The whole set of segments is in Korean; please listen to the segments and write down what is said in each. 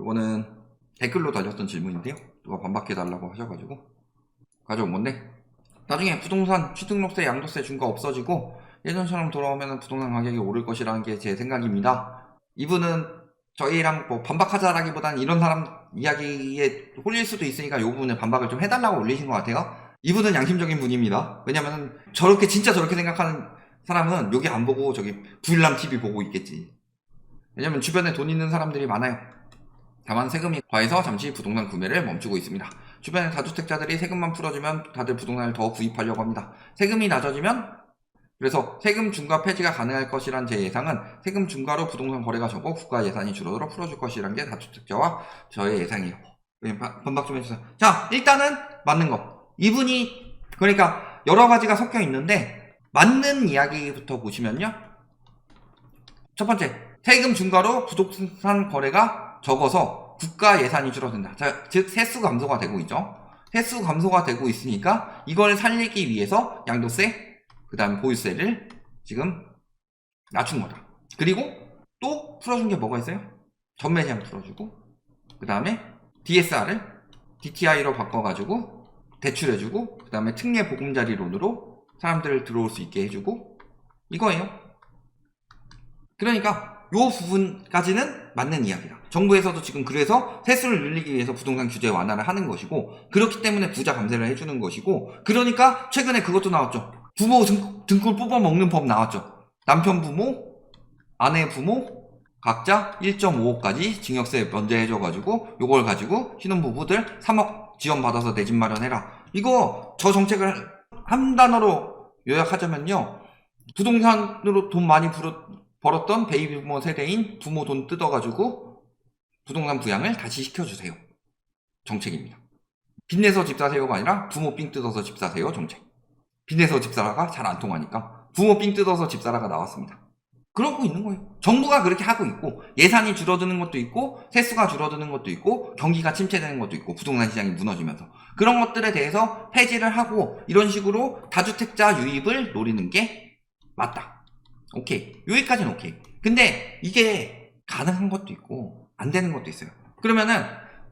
이거는 댓글로 달렸던 질문인데요. 누가 반박해달라고 하셔가지고 가져온 건데, 나중에 부동산 취등록세, 양도세 준 거 없어지고 예전처럼 돌아오면 부동산 가격이 오를 것이라는 게 제 생각입니다. 이분은 저희랑 뭐 반박하자라기보다는 이런 사람 이야기에 홀릴 수도 있으니까 이 부분에 반박을 좀 해달라고 올리신 것 같아요. 이분은 양심적인 분입니다. 왜냐면 저렇게 진짜 저렇게 생각하는 사람은 여기 안 보고 저기 부일남 TV 보고 있겠지. 왜냐면 주변에 돈 있는 사람들이 많아요. 다만 세금이 과해서 잠시 부동산 구매를 멈추고 있습니다. 주변의 다주택자들이 세금만 풀어주면 다들 부동산을 더 구입하려고 합니다. 세금이 낮아지면, 그래서 세금 중과 폐지가 가능할 것이란 제 예상은 세금 중과로 부동산 거래가 적고 국가 예산이 줄어들어 풀어줄 것이란 게 다주택자와 저의 예상이에요. 반박 좀 해주세요. 자, 일단은 맞는 거. 이분이 그러니까 여러 가지가 섞여 있는데 맞는 이야기부터 보시면요. 첫 번째, 세금 중과로 부동산 거래가 적어서 국가 예산이 줄어든다. 자, 즉 세수 감소가 되고 있죠. 세수 감소가 되고 있으니까 이걸 살리기 위해서 양도세, 그 다음에 보유세를 지금 낮춘 거다. 그리고 또 풀어준 게 뭐가 있어요? 전매 제한 풀어주고, 그 다음에 DSR을 DTI로 바꿔가지고 대출해주고, 그 다음에 특례 보금자리론으로 사람들을 들어올 수 있게 해주고, 이거예요. 그러니까 요 부분까지는 맞는 이야기다. 정부에서도 지금 그래서 세수를 늘리기 위해서 부동산 규제 완화를 하는 것이고, 그렇기 때문에 부자 감세를 해주는 것이고, 그러니까 최근에 그것도 나왔죠. 부모 등골 뽑아먹는 법 나왔죠. 남편 부모, 아내 부모 각자 1.5억까지 징역세 면제해줘가지고 요걸 가지고 신혼부부들 3억 지원받아서 내 집 마련해라. 이거 저 정책을 한 단어로 요약하자면요, 부동산으로 돈 많이 벌었던 베이비부모 세대인 부모 돈 뜯어가지고 부동산 부양을 다시 시켜주세요. 정책입니다. 빚내서 집 사세요가 아니라 부모 삥 뜯어서 집 사세요 정책. 빚내서 집 사라가 잘 안 통하니까 부모 삥 뜯어서 집 사라가 나왔습니다. 그러고 있는 거예요. 정부가 그렇게 하고 있고, 예산이 줄어드는 것도 있고, 세수가 줄어드는 것도 있고, 경기가 침체되는 것도 있고, 부동산 시장이 무너지면서 그런 것들에 대해서 폐지를 하고 이런 식으로 다주택자 유입을 노리는 게 맞다. 오케이. 여기까지는 오케이. 근데 이게 가능한 것도 있고 안 되는 것도 있어요. 그러면은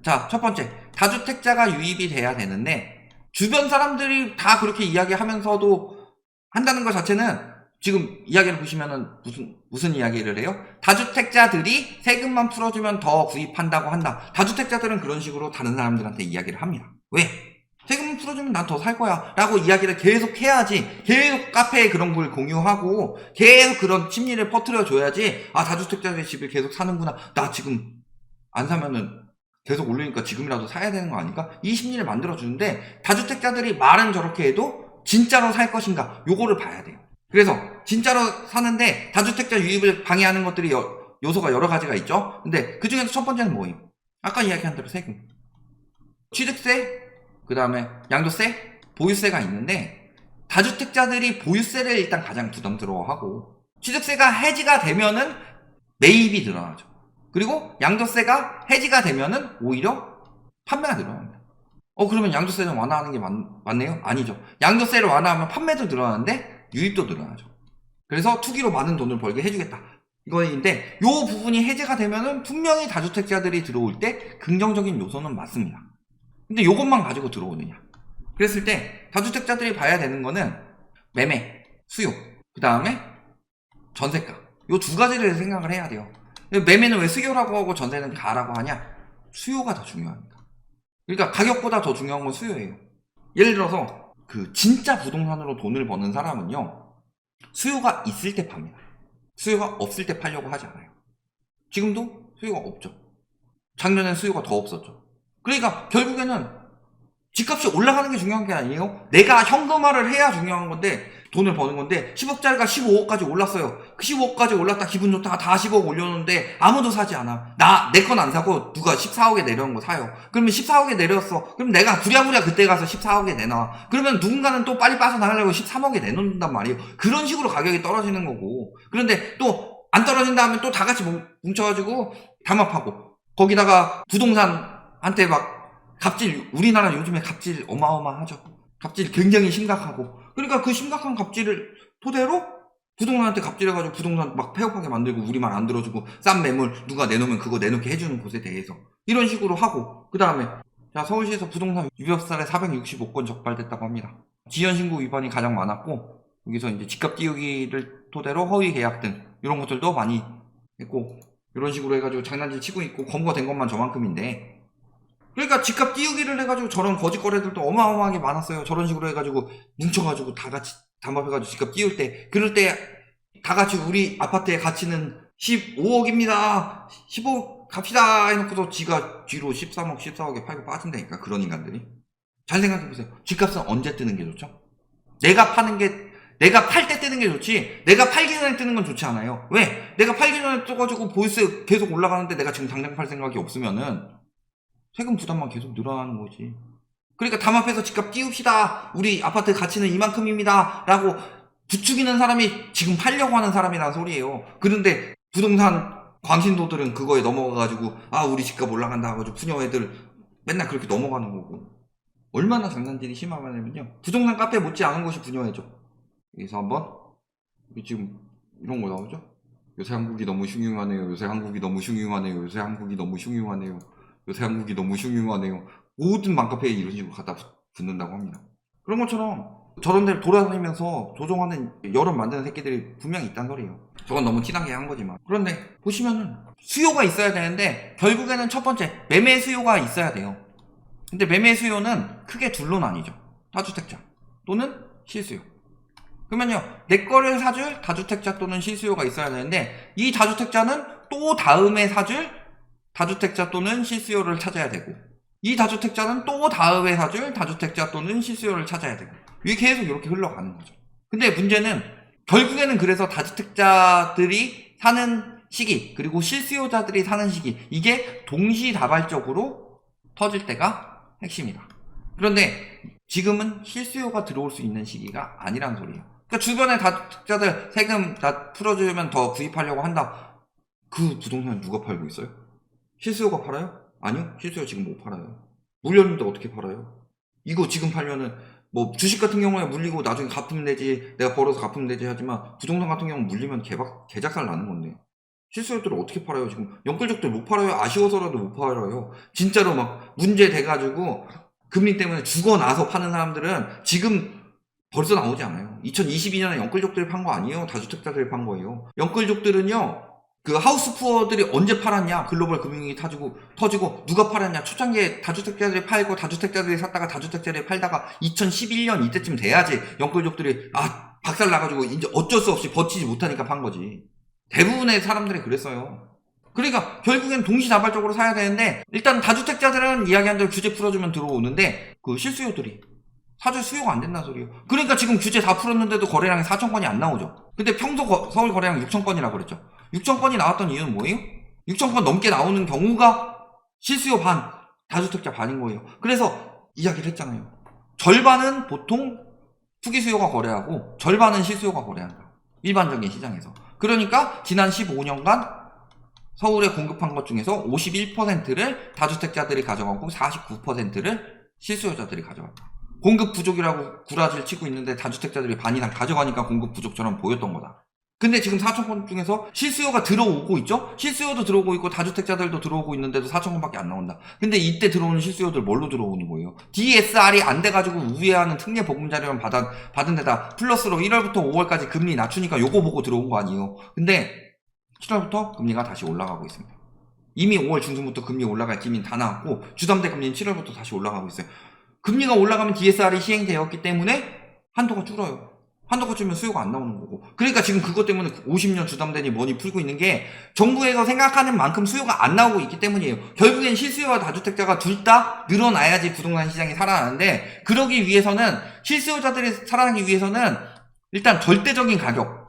자, 첫 번째, 다주택자가 유입이 돼야 되는데 주변 사람들이 다 그렇게 이야기하면서도 한다는 것 자체는, 지금 이야기를 보시면은 무슨 이야기를 해요? 다주택자들이 세금만 풀어주면 더 구입한다고 한다. 다주택자들은 그런 식으로 다른 사람들한테 이야기를 합니다. 왜? 세금 풀어주면 난 더 살 거야 라고 이야기를 계속 해야지, 계속 카페에 그런 걸 공유하고 계속 그런 심리를 퍼뜨려 줘야지, 아, 다주택자들의 집을 계속 사는구나, 나 지금 안 사면은 계속 오르니까 지금이라도 사야 되는 거 아닐까? 이 심리를 만들어 주는데, 다주택자들이 말은 저렇게 해도 진짜로 살 것인가, 요거를 봐야 돼요. 그래서 진짜로 사는데 다주택자 유입을 방해하는 것들이 요소가 여러 가지가 있죠. 근데 그 중에서 첫 번째는 뭐예요? 아까 이야기한 대로 세금, 취득세, 그 다음에 양도세, 보유세가 있는데, 다주택자들이 보유세를 일단 가장 부담스러워하고, 취득세가 해지가 되면은 매입이 늘어나죠. 그리고 양도세가 해지가 되면은 오히려 판매가 늘어납니다. 그러면 양도세는 완화하는 게 맞네요? 아니죠. 양도세를 완화하면 판매도 늘어나는데 유입도 늘어나죠. 그래서 투기로 많은 돈을 벌게 해주겠다, 이거인데, 요 부분이 해제가 되면은 분명히 다주택자들이 들어올 때 긍정적인 요소는 맞습니다. 근데 요것만 가지고 들어오느냐, 그랬을 때 다주택자들이 봐야 되는 거는 매매, 수요, 그 다음에 전세가, 요 두 가지를 생각을 해야 돼요. 매매는 왜 수요라고 하고 전세는 가라고 하냐? 수요가 더 중요합니다. 그러니까 가격보다 더 중요한 건 수요예요. 예를 들어서 그 진짜 부동산으로 돈을 버는 사람은요, 수요가 있을 때 팝니다. 수요가 없을 때 팔려고 하지 않아요. 지금도 수요가 없죠. 작년엔 수요가 더 없었죠. 그러니까 결국에는 집값이 올라가는 게 중요한 게 아니에요. 내가 현금화를 해야 중요한 건데, 돈을 버는 건데, 10억짜리가 15억까지 올랐어요. 그 15억까지 올랐다 기분 좋다 다 10억 올렸는데 아무도 사지 않아. 내 건 안 사고 누가 14억에 내려온 거 사요. 그러면 14억에 내렸어. 그럼 내가 부랴부랴 그때 가서 14억에 내놔. 그러면 누군가는 또 빨리 빠져나가려고 13억에 내놓는단 말이에요. 그런 식으로 가격이 떨어지는 거고. 그런데 또 안 떨어진다 하면 또 다 같이 뭉쳐가지고 담합하고, 거기다가 부동산한테 막 갑질, 우리나라 요즘에 갑질 어마어마하죠. 갑질 굉장히 심각하고, 그러니까 그 심각한 갑질을 토대로 부동산한테 갑질해가지고 부동산 막 폐업하게 만들고 우리 말 안 들어주고 싼 매물 누가 내놓으면 그거 내놓게 해주는 곳에 대해서 이런 식으로 하고 그 다음에 자 서울시에서 부동산 유협사례 465건 적발됐다고 합니다. 지연신고 위반이 가장 많았고 여기서 이제 집값 띄우기를 토대로 허위 계약 등 이런 것들도 많이 했고 이런 식으로 해가지고 장난질 치고 있고 검거된 것만 저만큼인데 그러니까 집값 띄우기를 해가지고 저런 거짓 거래들도 어마어마하게 많았어요. 저런 식으로 해가지고 뭉쳐가지고 다 같이 담합해가지고 집값 띄울 때 그럴 때 다 같이 우리 아파트의 가치는 15억입니다 15억 갑시다 해놓고서 지가 뒤로 13억 14억에 팔고 빠진다니까. 그런 인간들이. 잘 생각해보세요. 집값은 언제 뜨는 게 좋죠? 내가 팔 때 뜨는 게 좋지 내가 팔기 전에 뜨는 건 좋지 않아요. 왜? 내가 팔기 전에 떠가지고 보이스 계속 올라가는데 내가 지금 당장 팔 생각이 없으면은 세금 부담만 계속 늘어나는 거지. 그러니까 담합해서 집값 띄웁시다 우리 아파트 가치는 이만큼입니다 라고 부추기는 사람이 지금 팔려고 하는 사람이라는 소리예요. 그런데 부동산 광신도들은 그거에 넘어가가지고 아 우리 집값 올라간다 하고 푸녀 애들 맨날 그렇게 넘어가는 거고. 얼마나 장난질이 심하냐면요 부동산 카페 못지 않은 곳이 부녀애죠. 여기서 한번 지금 이런 거 나오죠. 요새 한국이 너무 흉흉하네요. 요새 한국이 너무 흉흉하네요. 요새 한국이 너무 흉흉하네요. 요새 한국이 너무 흉흉하네요. 모든 맘카페에 이런 식으로 갖다 붙는다고 합니다. 그런 것처럼 저런 데를 돌아다니면서 조종하는 여론 만드는 새끼들이 분명히 있단 소리예요. 저건 너무 티나게 한 거지만. 그런데 보시면은 수요가 있어야 되는데 결국에는 첫 번째 매매 수요가 있어야 돼요. 근데 매매 수요는 크게 둘로 나뉘죠. 다주택자 또는 실수요. 그러면요 내 거를 사줄 다주택자 또는 실수요가 있어야 되는데 이 다주택자는 또 다음에 사줄 다주택자 또는 실수요를 찾아야 되고 이 다주택자는 또 다음에 사줄 다주택자 또는 실수요를 찾아야 되고 이게 계속 이렇게 흘러가는 거죠. 근데 문제는 결국에는 그래서 다주택자들이 사는 시기 그리고 실수요자들이 사는 시기 이게 동시다발적으로 터질 때가 핵심이다. 그런데 지금은 실수요가 들어올 수 있는 시기가 아니란 소리예요. 그러니까 주변에 다주택자들 세금 다 풀어주면 더 구입하려고 한다. 그 부동산 누가 팔고 있어요? 실수요가 팔아요? 아니요. 실수요 지금 못 팔아요. 물렸는데 어떻게 팔아요? 이거 지금 팔면은 뭐 주식 같은 경우에 물리고 나중에 갚으면 되지 내가 벌어서 갚으면 되지 하지만 부동산 같은 경우는 물리면 개작살 나는 건데 실수요들을 어떻게 팔아요? 지금 연끌족들 못 팔아요. 아쉬워서라도 못 팔아요. 진짜로 막 문제 돼가지고 금리 때문에 죽어나서 파는 사람들은 지금 벌써 나오지 않아요. 2022년에 연끌족들이 판 거 아니에요. 다주택자들이 판 거예요. 연끌족들은요 그 하우스 푸어들이 언제 팔았냐? 글로벌 금융위기 터지고 누가 팔았냐? 초창기에 다주택자들이 팔고 다주택자들이 샀다가 다주택자들이 팔다가 2011년 이때쯤 돼야지 연끌족들이 박살 나가지고 이제 어쩔 수 없이 버티지 못하니까 판 거지. 대부분의 사람들이 그랬어요. 그러니까 결국엔 동시다발적으로 사야 되는데 일단 다주택자들은 이야기한 대로 규제 풀어주면 들어오는데 그 실수요들이 사줄 수요가 안 된다는 소리예요. 그러니까 지금 규제 다 풀었는데도 거래량이 4,000건이 안 나오죠. 근데 평소 서울 거래량 6,000건이라고 그랬죠. 6,000건이 나왔던 이유는 뭐예요? 6,000건 넘게 나오는 경우가 실수요 반, 다주택자 반인 거예요. 그래서 이야기를 했잖아요. 절반은 보통 투기 수요가 거래하고 절반은 실수요가 거래한다. 일반적인 시장에서. 그러니까 지난 15년간 서울에 공급한 것 중에서 51%를 다주택자들이 가져가고 49%를 실수요자들이 가져갔다. 공급 부족이라고 구라질 치고 있는데 다주택자들이 반 이상 가져가니까 공급 부족처럼 보였던 거다. 근데 지금 4,000건 중에서 실수요가 들어오고 있죠? 실수요도 들어오고 있고 다주택자들도 들어오고 있는데도 4,000건밖에 안 나온다. 근데 이때 들어오는 실수요들 뭘로 들어오는 거예요? DSR이 안 돼가지고 우회하는 특례 보금자리만 받은 데다 플러스로 1월부터 5월까지 금리 낮추니까 요거 보고 들어온 거 아니에요? 근데 7월부터 금리가 다시 올라가고 있습니다. 이미 5월 중순부터 금리 올라갈 기미는 다 나왔고 주담대 금리는 7월부터 다시 올라가고 있어요. 금리가 올라가면 DSR이 시행되었기 때문에 한도가 줄어요. 한도가 줄면 수요가 안 나오는 거고. 그러니까 지금 그것 때문에 50년 주담대니 뭐니 풀고 있는 게 정부에서 생각하는 만큼 수요가 안 나오고 있기 때문이에요. 결국엔 실수요와 다주택자가 둘 다 늘어나야지 부동산 시장이 살아나는데 그러기 위해서는 실수요자들이 살아나기 위해서는 일단 절대적인 가격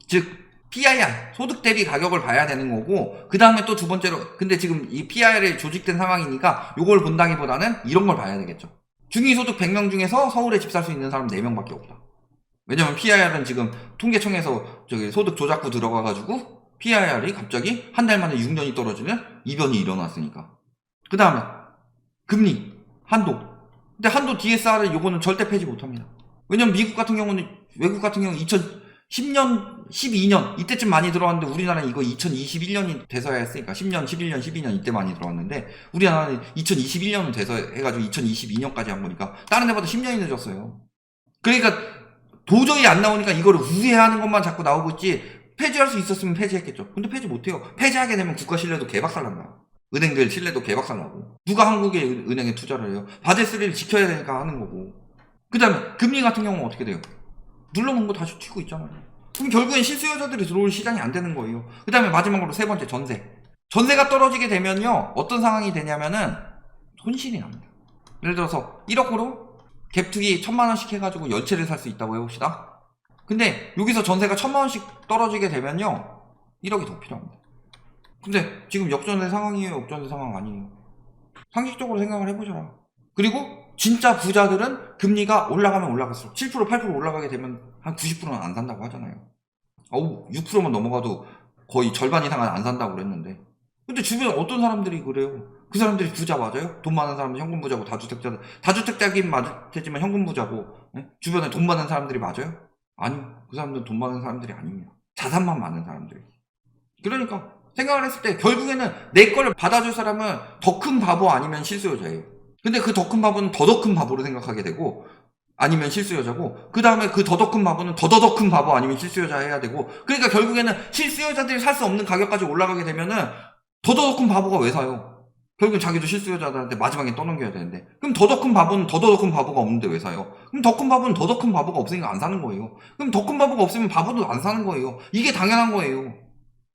즉 PIR 소득 대비 가격을 봐야 되는 거고 그 다음에 또 두 번째로 근데 지금 이 PIR이 조직된 상황이니까 요걸 본다기보다는 이런 걸 봐야 되겠죠. 중위소득 100명 중에서 서울에 집 살 수 있는 사람 4명밖에 없다. 왜냐면 PIR은 지금 통계청에서 소득 조작부 들어가가지고 PIR이 갑자기 한 달 만에 6년이 떨어지는 이변이 일어났으니까. 그 다음에 금리 한도. 근데 한도 DSR을 요거는 절대 폐지 못합니다. 왜냐면 미국 같은 경우는 외국 같은 경우는 10년, 12년 이때쯤 많이 들어왔는데 우리나라는 이거 2021년이 돼서야 했으니까 10년, 11년, 12년 이때 많이 들어왔는데 우리나라는 2021년 돼서 해가지고 2022년까지 한 거니까 다른 데보다 10년이 늦었어요. 그러니까 도저히 안 나오니까 이거를 우회하는 것만 자꾸 나오고 있지 폐지할 수 있었으면 폐지했겠죠. 근데 폐지 못해요. 폐지하게 되면 국가 신뢰도 개박살 난다. 은행들 신뢰도 개박살 나고 누가 한국의 은행에 투자를 해요. 바젤3를 지켜야 되니까 하는 거고. 그 다음에 금리 같은 경우는 어떻게 돼요? 눌러놓은 거 다시 튀고 있잖아요. 그럼 결국엔 실수요자들이 들어올 시장이 안 되는 거예요. 그 다음에 마지막으로 세 번째 전세. 전세가 떨어지게 되면요 어떤 상황이 되냐면은 손실이 납니다. 예를 들어서 1억으로 갭투기 1000만원씩 해가지고 10채를 살 수 있다고 해봅시다. 근데 여기서 전세가 1000만원씩 떨어지게 되면요 1억이 더 필요합니다. 근데 지금 역전세 상황이에요? 역전세 상황 아니에요? 상식적으로 생각을 해보셔라. 그리고 진짜 부자들은 금리가 올라가면 올라갈수록 7% 8% 올라가게 되면 한 90%는 안 산다고 하잖아요. 6%만 넘어가도 거의 절반 이상은 안 산다고 그랬는데 근데 주변에 어떤 사람들이 그래요? 그 사람들이 부자 맞아요? 돈 많은 사람들 현금 부자고 다주택자긴 맞겠지만 현금 부자고 주변에 돈 많은 사람들이 맞아요? 아니요. 그 사람들은 돈 많은 사람들이 아닙니다. 자산만 많은 사람들이. 그러니까 생각을 했을 때 결국에는 내 거를 받아줄 사람은 더 큰 바보 아니면 실수요자예요. 근데 그 더 큰 바보는 더 큰 바보로 생각하게 되고 아니면 실수요자고 그 다음에 그 더 큰 바보는 더 큰 바보 아니면 실수요자 해야 되고 그러니까 결국에는 실수요자들이 살 수 없는 가격까지 올라가게 되면은 더 큰 바보가 왜 사요? 결국엔 자기도 실수요자들한테 마지막에 떠넘겨야 되는데 그럼 더 큰 바보는 더 큰 바보가 없는데 왜 사요? 그럼 더 큰 바보는 더 큰 바보가 없으니까 안 사는 거예요. 그럼 더 큰 바보가 없으면 바보도 안 사는 거예요. 이게 당연한 거예요.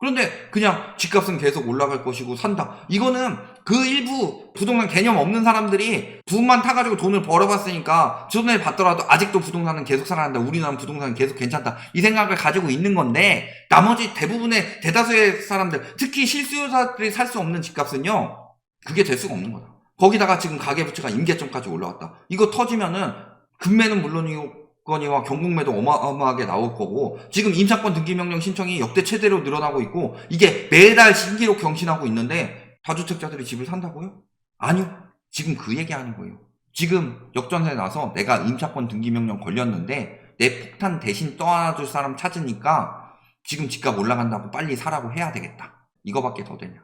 그런데 그냥 집값은 계속 올라갈 것이고 산다. 이거는 그 일부 부동산 개념 없는 사람들이 붐만 타가지고 돈을 벌어봤으니까 돈을 받더라도 아직도 부동산은 계속 살아난다. 우리나라는 부동산은 계속 괜찮다. 이 생각을 가지고 있는 건데 나머지 대부분의 대다수의 사람들 특히 실수요자들이 살 수 없는 집값은요. 그게 될 수가 없는 거다. 거기다가 지금 가계부채가 임계점까지 올라왔다. 이거 터지면은 금매는 물론이거니와 경국매도 어마어마하게 나올 거고 지금 임차권 등기명령 신청이 역대 최대로 늘어나고 있고 이게 매달 신기록 경신하고 있는데 다주택자들이 집을 산다고요? 아니요. 지금 그 얘기하는 거예요. 지금 역전세 나서 내가 임차권 등기명령 걸렸는데 내 폭탄 대신 떠안아줄 사람 찾으니까 지금 집값 올라간다고 빨리 사라고 해야 되겠다. 이거밖에 더 되냐.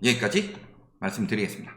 여기까지 말씀드리겠습니다.